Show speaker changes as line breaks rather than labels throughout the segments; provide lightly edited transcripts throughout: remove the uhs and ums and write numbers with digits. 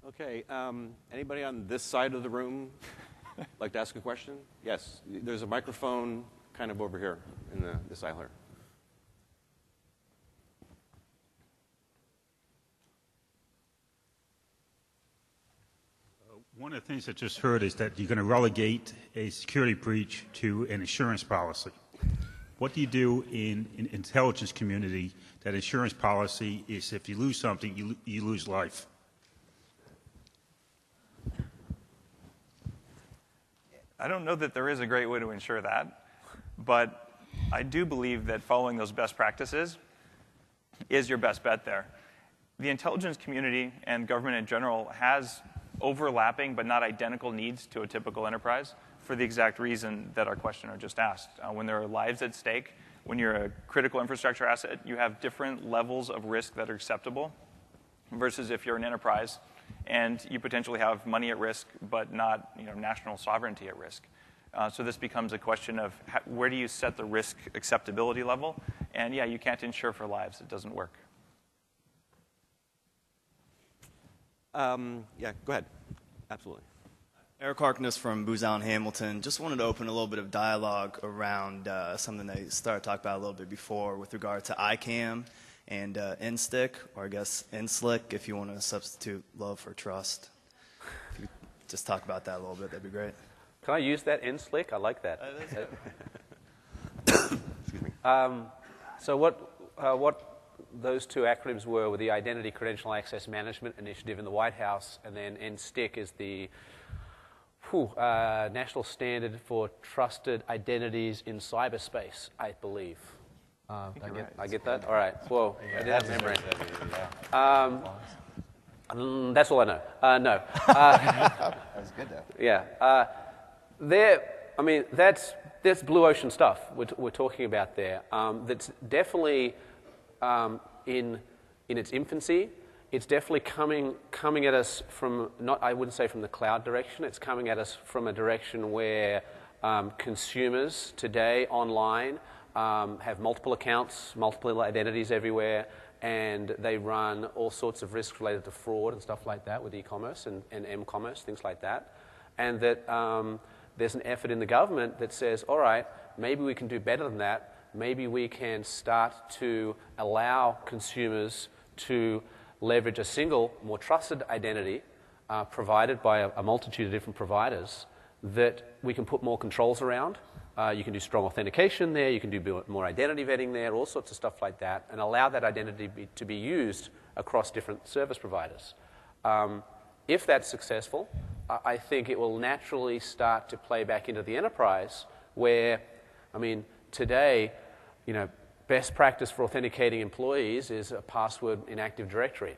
Okay, anybody on this side of the room like to ask a question? Yes, there's a microphone kind of over here in this aisle here.
One of the things I just heard is that you're going to relegate a security breach to an insurance policy. What do you do in intelligence community that insurance policy is if you lose something, you lose life?
I don't know that there is a great way to ensure that, but I do believe that following those best practices is your best bet there. The intelligence community and government in general has overlapping but not identical needs to a typical enterprise for the exact reason that our questioner just asked. When there are lives at stake, when you're a critical infrastructure asset, you have different levels of risk that are acceptable versus if you're an enterprise and you potentially have money at risk but not national sovereignty at risk. So this becomes a question of where do you set the risk acceptability level? And yeah, you can't insure for lives. It doesn't work.
Yeah, go ahead. Absolutely.
Eric Harkness from Booz Allen Hamilton. Just wanted to open a little bit of dialogue around something that you started talking about a little bit before with regard to ICAM and NSTIC, or I guess NSLIC, if you want to substitute love for trust. If you just talk about that a little bit, that'd be great.
Can I use that NSLIC? I like that.
Excuse me.
So what those two acronyms were the Identity Credential Access Management Initiative in the White House, and then NSTIC is the National Standard for Trusted Identities in Cyberspace, I believe. I get that? All right. Whoa, I didn't have memory. That's all I know. No.
That was good, though.
Yeah. That's blue ocean stuff we're talking about there. That's definitely in its infancy. It's definitely coming at us from, I wouldn't say from the cloud direction. It's coming at us from a direction where consumers today online have multiple accounts, multiple identities everywhere, and they run all sorts of risks related to fraud and stuff like that with e-commerce and m-commerce, things like that. And that there's an effort in the government that says, all right, maybe we can do better than that. Maybe we can start to allow consumers to leverage a single, more trusted identity provided by a multitude of different providers that we can put more controls around. You can do strong authentication there, you can do more identity vetting there, all sorts of stuff like that, and allow that identity to be used across different service providers. If that's successful, I think it will naturally start to play back into the enterprise where, today, best practice for authenticating employees is a password in Active Directory.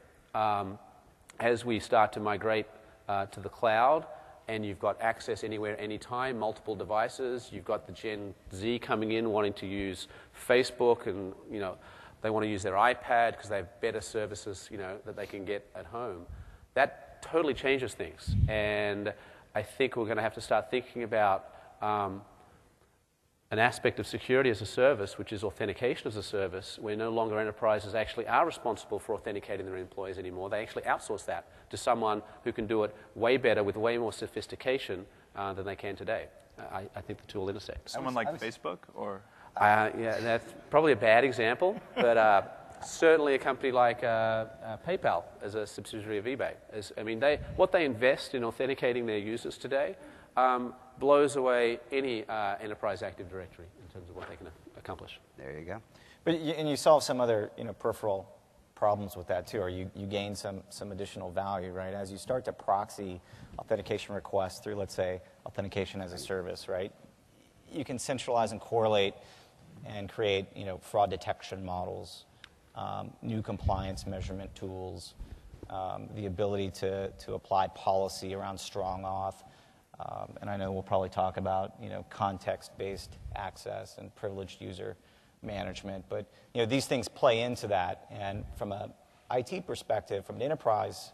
As we start to migrate to the cloud, and you've got access anywhere, anytime, multiple devices, you've got the Gen Z coming in wanting to use Facebook, and they want to use their iPad because they have better services that they can get at home. That totally changes things, and I think we're going to have to start thinking about an aspect of security as a service, which is authentication as a service, where no longer enterprises actually are responsible for authenticating their employees anymore. They actually outsource that to someone who can do it way better with way more sophistication than they can today. I think the two will intersect.
Someone like Facebook, or?
Yeah, that's probably a bad example, but certainly a company like PayPal as a subsidiary of eBay. What they invest in authenticating their users today blows away any enterprise Active Directory in terms of what they can accomplish.
There you go.
But you solve some other peripheral problems with that too, or you gain some additional value, right? As you start to proxy authentication requests through, let's say, authentication as a service, right? You can centralize and correlate and create fraud detection models, new compliance measurement tools, the ability to apply policy around strong auth. And I know we'll probably talk about context-based access and privileged user management, but these things play into that. And from an IT perspective, from an enterprise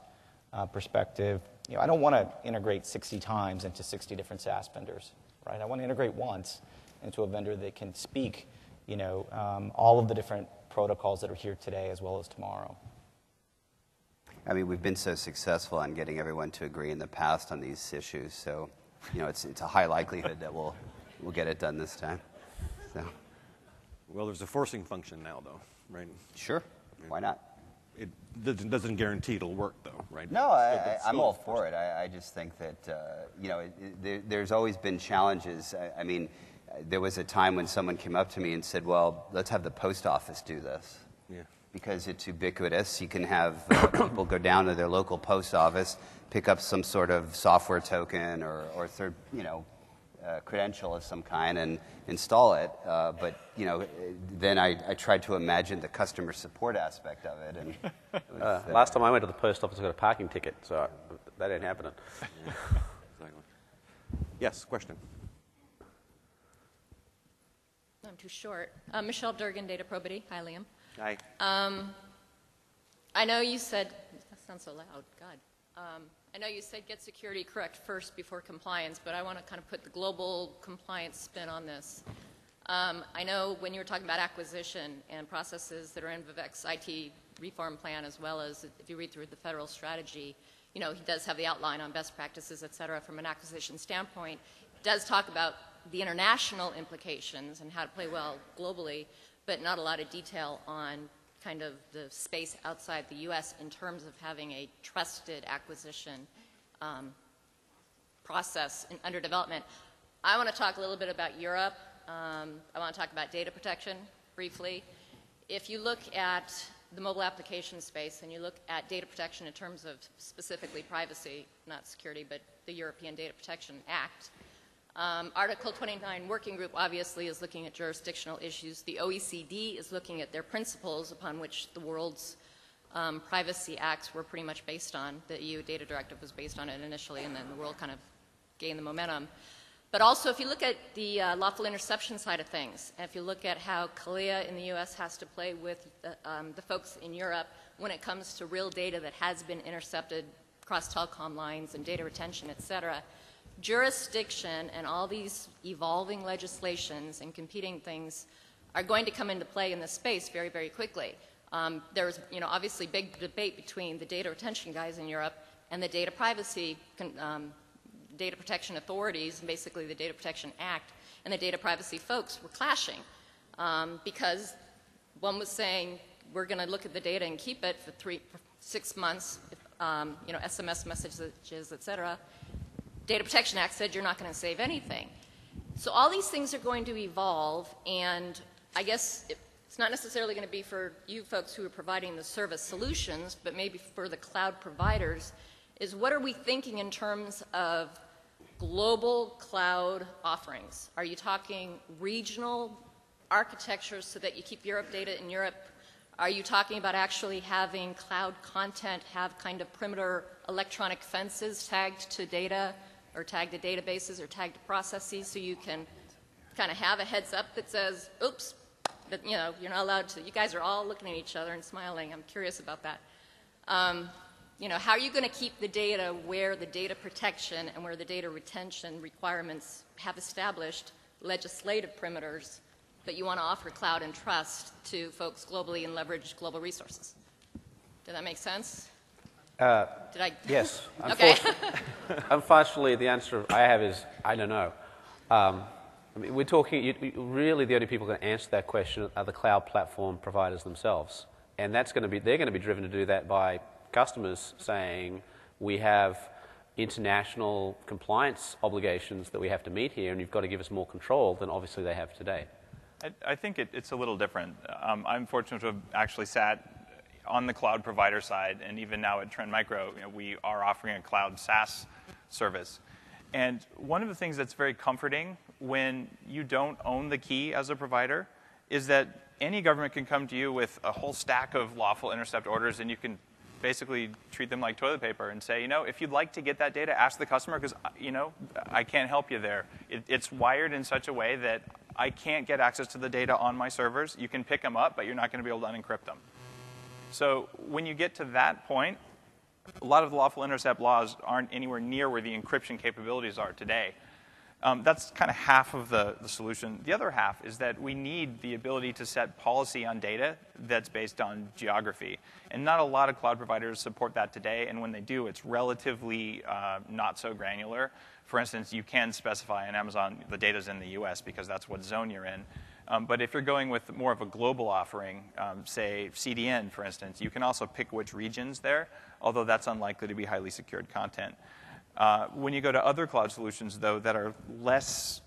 perspective, I don't want to integrate 60 times into 60 different SaaS vendors, right? I want to integrate once into a vendor that can speak all of the different protocols that are here today as well as tomorrow.
I mean, we've been so successful on getting everyone to agree in the past on these issues, so it's a high likelihood that we'll get it done this time. So.
Well, there's a forcing function now, though, right?
Sure. Why not?
It doesn't guarantee it'll work, though, right?
No, I'm all for it. I just think that, there's always been challenges. I mean, there was a time when someone came up to me and said, well, let's have the post office do this.
Yeah.
Because it's ubiquitous. You can have people go down to their local post office, pick up some sort of software token or third, credential of some kind and install it. But then I tried to imagine the customer support aspect of it. And it was,
last time I went to the post office, I got a parking ticket, so that ain't happening.
Yeah, exactly. Yes, question.
I'm too short. Michelle Durgan, Data Probity. Hi, Liam.
Hi.
I know you said, that sounds so loud, God. I know you said get security correct first before compliance, but I want to kind of put the global compliance spin on this. I know when you were talking about acquisition and processes that are in Vivek's IT reform plan, as well as if you read through the federal strategy, he does have the outline on best practices, et cetera, from an acquisition standpoint. He does talk about the international implications and how to play well globally, but not a lot of detail on kind of the space outside the U.S. in terms of having a trusted acquisition process under development. I want to talk a little bit about Europe. I want to talk about data protection briefly. If you look at the mobile application space and you look at data protection in terms of specifically privacy, not security, but the European Data Protection Act, Article 29 Working Group obviously is looking at jurisdictional issues. The OECD is looking at their principles upon which the world's privacy acts were pretty much based on. The EU Data Directive was based on it initially, and then the world kind of gained the momentum. But also, if you look at the lawful interception side of things, and if you look at how CALEA in the U.S. has to play with the folks in Europe when it comes to real data that has been intercepted across telecom lines and data retention, et cetera, jurisdiction and all these evolving legislations and competing things are going to come into play in this space very, very quickly. There's, obviously big debate between the data retention guys in Europe and the data privacy, data protection authorities, and basically the Data Protection Act, and the data privacy folks were clashing because one was saying we're going to look at the data and keep it for 6 months, SMS messages, et cetera. Data Protection Act said you're not going to save anything. So all these things are going to evolve, and I guess it's not necessarily going to be for you folks who are providing the service solutions, but maybe for the cloud providers, is what are we thinking in terms of global cloud offerings? Are you talking regional architectures so that you keep Europe data in Europe? Are you talking about actually having cloud content have kind of perimeter electronic fences tagged to data or tagged to databases or tagged to processes so you can kind of have a heads up that says, oops, that, you're not allowed to, you guys are all looking at each other and smiling. I'm curious about that. How are you going to keep the data where the data protection and where the data retention requirements have established legislative perimeters, but you want to offer cloud and trust to folks globally and leverage global resources? Did that make sense? Did I?
Yes.
Okay.
Unfortunately, the answer I have is I don't know. We're talking, really the only people going to answer that question are the cloud platform providers themselves. And they're going to be driven to do that by customers saying we have international compliance obligations that we have to meet here, and you've got to give us more control than obviously they have today.
I think it's a little different. I'm fortunate to have actually sat on the cloud provider side, and even now at Trend Micro, we are offering a cloud SaaS service. And one of the things that's very comforting when you don't own the key as a provider is that any government can come to you with a whole stack of lawful intercept orders, and you can basically treat them like toilet paper and say, if you'd like to get that data, ask the customer because, I can't help you there. It's wired in such a way that I can't get access to the data on my servers. You can pick them up, but you're not going to be able to unencrypt them. So when you get to that point, a lot of the lawful intercept laws aren't anywhere near where the encryption capabilities are today. That's kind of half of the solution. The other half is that we need the ability to set policy on data that's based on geography. And not a lot of cloud providers support that today, and when they do, it's relatively not so granular. For instance, you can specify on Amazon the data's in the US because that's what zone you're in. But if you're going with more of a global offering, say CDN, for instance, you can also pick which regions there, although that's unlikely to be highly secured content. When you go to other cloud solutions, though, that are less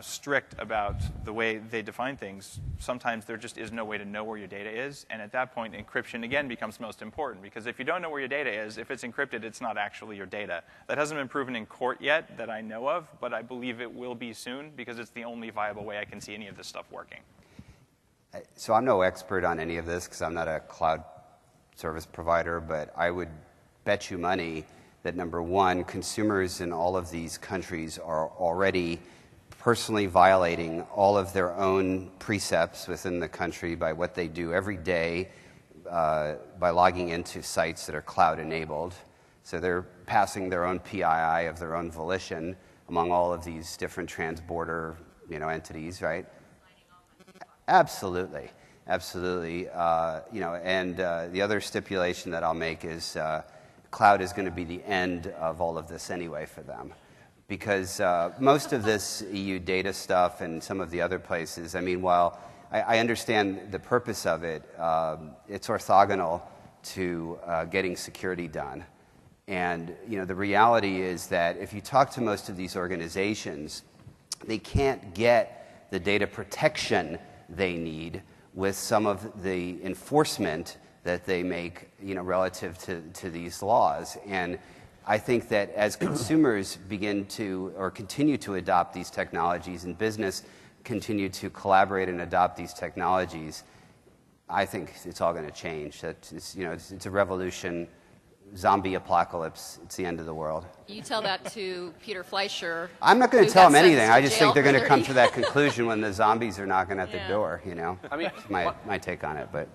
strict about the way they define things, sometimes there just is no way to know where your data is. And at that point, encryption, again, becomes most important. Because if you don't know where your data is, if it's encrypted, it's not actually your data. That hasn't been proven in court yet that I know of, but I believe it will be soon because it's the only viable way I can see any of this stuff working.
So I'm no expert on any of this because I'm not a cloud service provider, but I would bet you money that, number one, consumers in all of these countries are already personally violating all of their own precepts within the country by what they do every day by logging into sites that are cloud-enabled. So they're passing their own PII of their own volition among all of these different transborder entities, right? Absolutely. Absolutely. And the other stipulation that I'll make is cloud is going to be the end of all of this anyway for them. Because most of this EU data stuff and some of the other places, I mean, while I understand the purpose of it, it's orthogonal to getting security done. And the reality is that if you talk to most of these organizations, they can't get the data protection they need with some of the enforcement that they make, relative to these laws. And I think that as consumers begin to or continue to adopt these technologies and business continue to collaborate and adopt these technologies, I think it's all going to change. It's a revolution, zombie apocalypse. It's the end of the world.
You tell that to Peter Fleischer.
I'm not going to tell them anything. I just think they're going to come to that conclusion when the zombies are knocking at the door. I mean, my take on it. But